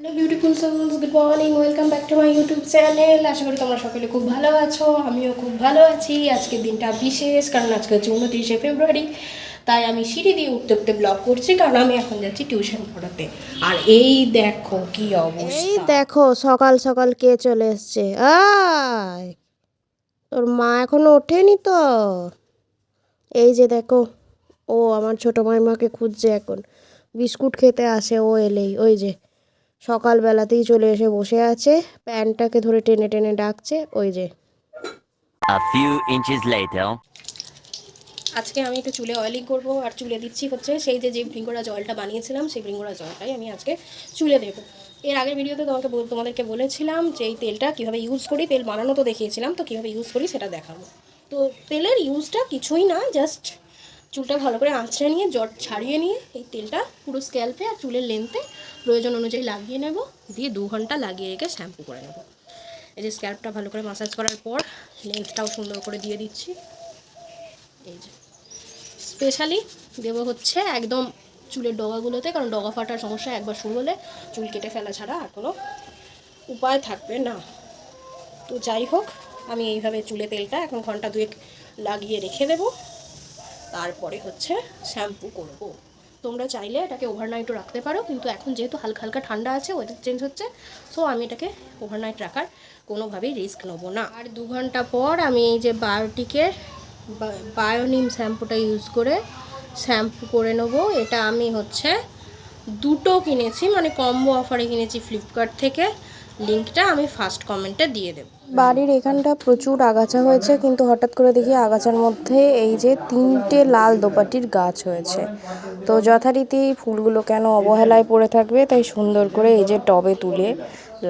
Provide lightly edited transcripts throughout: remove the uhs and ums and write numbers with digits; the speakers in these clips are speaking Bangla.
Hello beautiful souls, good morning, welcome back to my YouTube channel. আশা করি তোমরা সকলে খুব ভালো আছো, আমিও খুব ভালো আছি। আজকের দিনটা বিশেষ, কারণ আজকে হচ্ছে 29শে ফেব্রুয়ারি। তাই আমি সিঁড়ি দিয়ে উঠতে উঠতে ব্লগ করছি, কারণ আমি এখন যাচ্ছি টিউশন পড়াতে। আর এই দেখো কি অবস্থা, এই দেখো সকাল সকাল কে চলে এসছে। আয়, তোর মা এখনো ওঠেনি তো? এই যে দেখো, ও আমার ছোটো মাইমাকে খুঁজছে এখন, বিস্কুট খেতে আসে ও এলেই। ওই যে সকালবেলাতেই চলে এসে বসে আছে, প্যান্টটাকে ধরে টেনে টেনে ডাকছে। ওই যে A few inches later. আজকে আমি একটু চুলে অয়েলিং করবো, আর চুলে দিচ্ছি হচ্ছে সেই যে ভৃঙ্গরা জলটা বানিয়েছিলাম, সেই ভৃঙ্গরা জলটাই আমি আজকে চুলে দেবো। এর আগের ভিডিওতে তোমাদেরকে বলেছিলাম যে এই তেলটা কীভাবে ইউজ করি, তেল বানানো তো দেখিয়েছিলাম, তো কীভাবে ইউজ করি সেটা দেখাবো। তো তেলের ইউজটা কিছুই না, জাস্ট চুলটা ভালো করে আঁচড়ে নিয়ে জট ছাড়িয়ে নিয়ে এই তেলটা পুরো স্ক্যাল্পে আর চুলের লেন্থে প্রয়োজন অনুযায়ী লাগিয়ে নেব, দিয়ে 2 ঘন্টা লাগিয়ে রেখে শ্যাম্পু করে নেব। এই যে স্ক্যাল্পটা ভালো করে মাসাজ করার পর লেন্থটাও সুন্দর করে দিয়ে দিচ্ছি। এই যে স্পেশালি দেবো হচ্ছে একদম চুলের ডগাগুলোতে, কারণ ডগা ফাটার সমস্যা একবার শুরু হলে চুল কেটে ফেলা ছাড়া আর কোনো উপায় থাকবে না। তো যাই হোক, আমি এইভাবে চুলে তেলটা এখন ঘন্টা 2 লাগিয়ে রেখে দেবো, তারপরে হচ্ছে শ্যাম্পু করব। তোমরা চাইলে এটাকে ওভারনাইটও রাখতে পারো, কিন্তু এখন যেহেতু হালকা হালকা ঠান্ডা আছে, ওয়েদার চেঞ্জ হচ্ছে, সো আমি এটাকে ওভারনাইট রাখার কোনোভাবেই রিস্ক নেবো না। আর 2 ঘন্টা পর আমি এই যে বায়োটিকের বায়োনিম শ্যাম্পুটা ইউজ করে শ্যাম্পু করে নেবো। এটা আমি হচ্ছে 2টো কিনেছি, মানে কম্বো অফারে কিনেছি ফ্লিপকার্ট থেকে। লিঙ্কটা আমি ফার্স্ট কমেন্টে দিয়ে দেবো। বাড়ির এখানটা প্রচুর আগাছা হয়েছে, কিন্তু হঠাৎ করে দেখি আগাছার মধ্যে এই যে 3টে লাল দোপাটির গাছ হয়েছে। তো যথারীতি ফুলগুলো কেন অবহেলায় পড়ে থাকবে, তাই সুন্দর করে এই যে টবে তুলে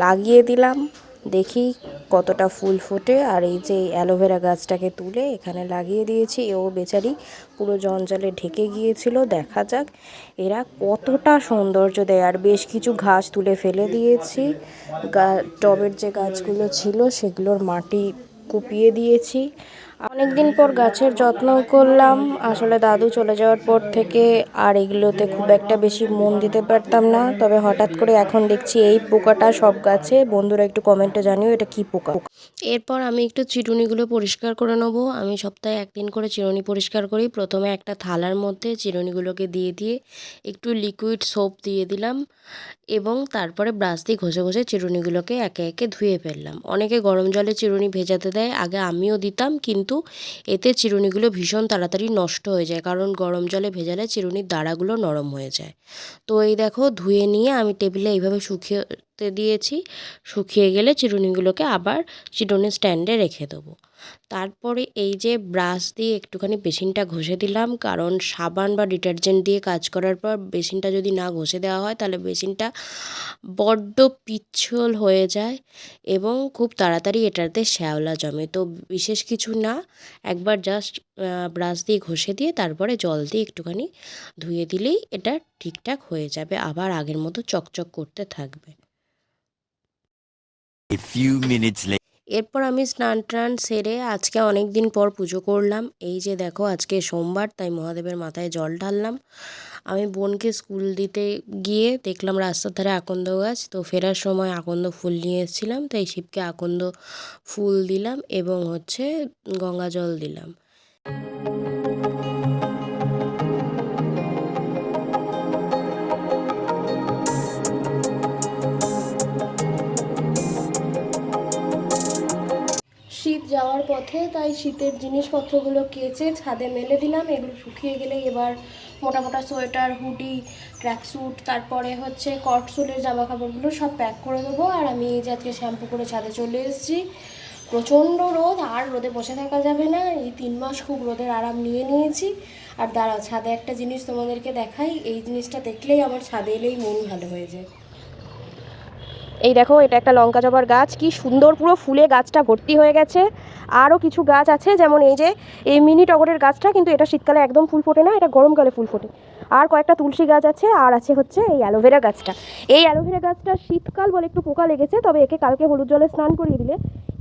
লাগিয়ে দিলাম। দেখি কতটা ফুল ফোটে। আর এই যে অ্যালোভেরা গাছটাকে তুলে এখানে লাগিয়ে দিয়েছি, এও বেচারি পুরো জঞ্জালে ঢেকে গিয়েছিল। দেখা যাক এরা কতটা সৌন্দর্য দেয়। আর বেশ কিছু ঘাস তুলে ফেলে দিয়েছি, টবের যে গাছগুলো ছিল সেগুলোর মাটি কুপিয়ে দিয়েছি। অনেক দিন পর গাছের যত্ন করলাম, আসলে দাদু চলে যাওয়ার পর থেকে আর এগুলোতে খুব একটা বেশি মন দিতে পারতাম না। তবে হঠাৎ করে এখন দেখছি এই পোকাটা সব গাছে। বন্ধুরা একটু কমেন্টে জানিও এটা কি পোকা। এরপর আমি একটু চিরুনিগুলো পরিষ্কার করে নেবো। আমি সপ্তাহে 1 দিন করে চিরুনি পরিষ্কার করি। প্রথমে একটা থালার মধ্যে চিরুনিগুলোকে দিয়ে একটু লিকুইড সোপ দিয়ে দিলাম, এবং তারপরে ব্রাশ দিয়ে ঘষে ঘষে চিরুনিগুলোকে একে একে ধুয়ে ফেললাম। অনেকে গরম জলে চিরুনি ভেজাতে দেয়, আগে আমিও দিতাম, কিন্তু এতে চিরুনিগুলো ভীষণ তাড়াতাড়ি নষ্ট হয়ে যায়, কারণ গরম জলে ভেজালে চিরুনির দাঁড়াগুলো নরম হয়ে যায়। তো এই দেখো ধুয়ে নিয়ে আমি টেবিলে এইভাবে শুকিয়ে দিয়েছি। শুকিয়ে গেলে চিরুনিগুলোকে আবার চিরুনি স্ট্যান্ডে রেখে দেবো। তারপরে এই যে ব্রাশ দিয়ে একটুখানি বেসিনটা ঘষে দিলাম, কারণ সাবান বা ডিটারজেন্ট দিয়ে কাজ করার পর বেসিনটা যদি না ঘষে দেওয়া হয় তাহলে বেসিনটা বড্ড পিচ্ছিল হয়ে যায় এবং খুব তাড়াতাড়ি এটাতে শ্যাওলা জমে। তো বিশেষ কিছু না, একবার জাস্ট ব্রাশ দিয়ে ঘষে দিয়ে তারপরে জল দিয়ে একটুখানি ধুয়ে দিলেই এটা ঠিকঠাক হয়ে যাবে, আবার আগের মতো চকচক করতে থাকবে। A few minutes later. এরপর আমি স্নান টান সেরে আজকে অনেক দিন পর পুজো করলাম। এই যে দেখো আজকে সোমবার, তাই মহাদেবের মাথায় জল ঢাললাম। আমি বোনকে স্কুল দিতে গিয়ে দেখলাম রাস্তার ধারে আকন্দ গাছ, তো ফেরার সময় আকন্দ ফুল নিয়ে এসেছিলাম, তাই শিবকে আকন্দ ফুল দিলাম এবং হচ্ছে গঙ্গা জল দিলাম। শীত যাওয়ার পথে, তাই শীতের জিনিসপত্রগুলো কেচে ছাদে মেলে দিলাম। এগুলো শুকিয়ে গেলেই এবার মোটা মোটা সোয়েটার, হুডি, ট্র্যাকস্যুট, তারপরে হচ্ছে কটসোলের জামা কাপড়গুলো সব প্যাক করে দেবো। আর আমি এই যে আজকে শ্যাম্পু করে ছাদে চলে এসেছি। প্রচণ্ড রোদ, আর রোদে বসে থাকা যাবে না। এই 3 মাস খুব রোদের আরাম নিয়ে নিয়েছি। আর দাঁড়াও, ছাদে একটা জিনিস তোমাদেরকে দেখাই। এই জিনিসটা দেখলেই আমার ছাদে এলেই মন ভালো হয়ে যায়। এই দেখো, এটা একটা লঙ্কা জবার গাছ, কি সুন্দর পুরো ফুলে গাছটা ভর্তি হয়ে গেছে। আরও কিছু গাছ আছে, যেমন এই যে এই মিনি টগরের গাছটা, কিন্তু এটা শীতকালে একদম ফুল ফোটে না, এটা গরমকালে ফুল ফোটে। আর কয়েকটা তুলসী গাছ আছে, আর আছে হচ্ছে এই অ্যালোভেরা গাছটা। এই অ্যালোভেরা গাছটা শীতকাল বলে একটু পোকা লেগেছে, তবে একে কালকে হলুদ জলে স্নান করিয়ে দিলে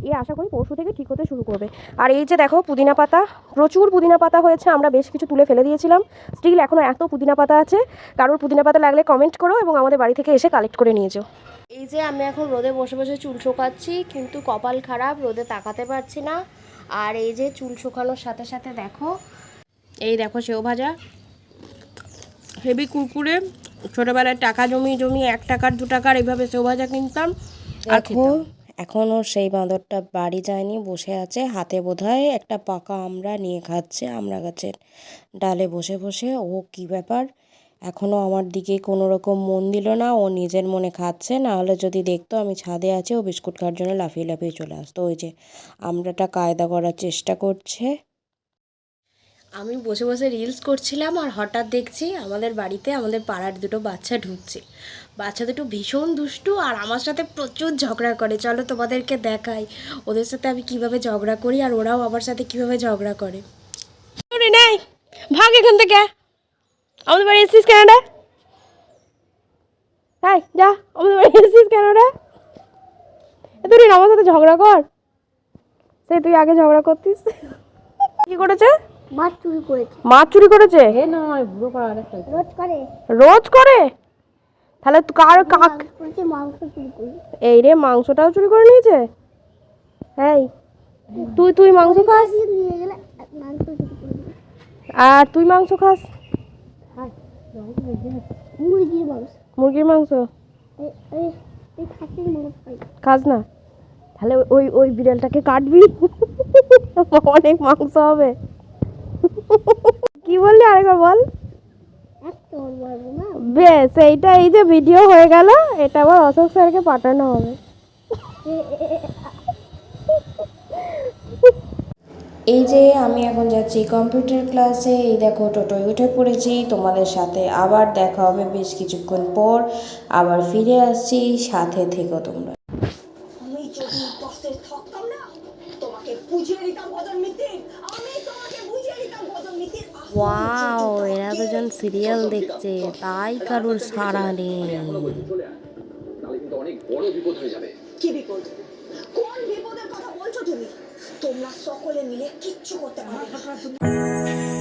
এ আশা করি পরশু থেকে ঠিক হতে শুরু করবে। আর এই যে দেখো পুদিনা পাতা, প্রচুর পুদিনা পাতা হয়েছে, আমরা বেশ কিছু তুলে ফেলে দিয়েছিলাম, স্টিল এখনও এত পুদিনা পাতা আছে। কারোর পুদিনা পাতা লাগলে কমেন্ট করো এবং আমাদের বাড়ি থেকে এসে কালেক্ট করে নিয়ে যাও। এই যে আমি এখন রোদে বসে বসে চুল শুকাচ্ছি, কিন্তু কপাল খারাপ, রোদে তাকাতে পারছি না। আর এই যে চুল শুকানোর সাথে সাথে দেখো, এই দেখো সেও ভাজা, হেভি কুরকুরে। ছোটোবেলায় টাকা জমিয়ে জমিয়ে 1 টাকার 2 টাকার এইভাবে সেও ভাজা কিনতাম আর খেতাম। এখনও সেই বাঁদরটা বাড়ি যায়নি, বসে আছে, হাতে বোধহয় একটা পাকা আমড়া নিয়ে খাচ্ছে, আমড়া গাছের ডালে বসে বসে। ও কি ব্যাপার, এখনও আমার দিকে কোনো রকম মন দিল না, ও নিজের মনে খাচ্ছে। না হলে যদি দেখতো আমি ছাদে আছি, ও বিস্কুট খাওয়ার জন্য লাফিয়ে লাফিয়ে চলে আসতো। ওই যে আমড়াটা কায়দা করার চেষ্টা করছে। আমি বসে বসে রিলস করছিলাম আর হঠাৎ দেখছি আমাদের বাড়িতে আমাদের পাড়ার দুটো বাচ্চা ঢুকছে। বাচ্চা দুটো ভীষণ দুষ্টু আর আমার সাথে প্রচুর ঝগড়া করে। চলো তোমাদেরকে দেখাই ওদের সাথে আমি কিভাবে ঝগড়া করি আর ওরাও আমার সাথে কিভাবে ঝগড়া করে। নেই, ভাগ এখান থেকে, আমাদের বাড়ি এসেছিস কেন রে? তাই যা, আমাদের বাড়ি এসেছিস কেন রে? তুই আমার সাথে ঝগড়া কর, সেই তুই আগে ঝগড়া করতিস। কি করেছে? মাছ চুরি করেছে। মাছ চুরি করেছে? রোজ করে। রোজ করে? তাহলে কার কাক করেছে মাংস চুরি করে। এই রে, মাংসটাও চুরি করে নিয়েছে। এই তুই মাংস খাস? নিয়ে গেলে মাংস চুরি করে। আর তুই মাংস খাস? মুরগির মাংস। মুরগির মাংস এই খাসির মাংস খাই। খাস না? তাহলে ওই ওই বিড়ালটাকে কাটবি, অনেক মাংস হবে। কি বললি আরেকবার বল। একটা মারবো না। বেশ, এইটা এই যে ভিডিও হয়ে গেল, এটা আবার অশোক স্যারকে পাঠানো হবে। এই যে আমি এখন যাচ্ছি কম্পিউটার ক্লাসে। এই দেখো টোটোয় উঠে পড়েছি, তোমাদের সাথে আবার দেখা হবে বেশ কিছুক্ষণ পর। আবার ফিরে আসছি, সাথে থেকো তোমরা। আমি যদি বসে থাকতাম না, তোমাকে বুঝিয়ে দিতাম পদোন্নতি। আমি তোমাকে বুঝিয়ে দিতাম পদোন্নতি। ওয়াও, এরা দুজন সিরিয়াল দেখছে, তাই কারোর সাড়া নেই। কি বিপদ? কোন বিপদের কথা বলছো তুমি? তোমরা সকলে মিলে কিচ্ছু করতে পারবে না।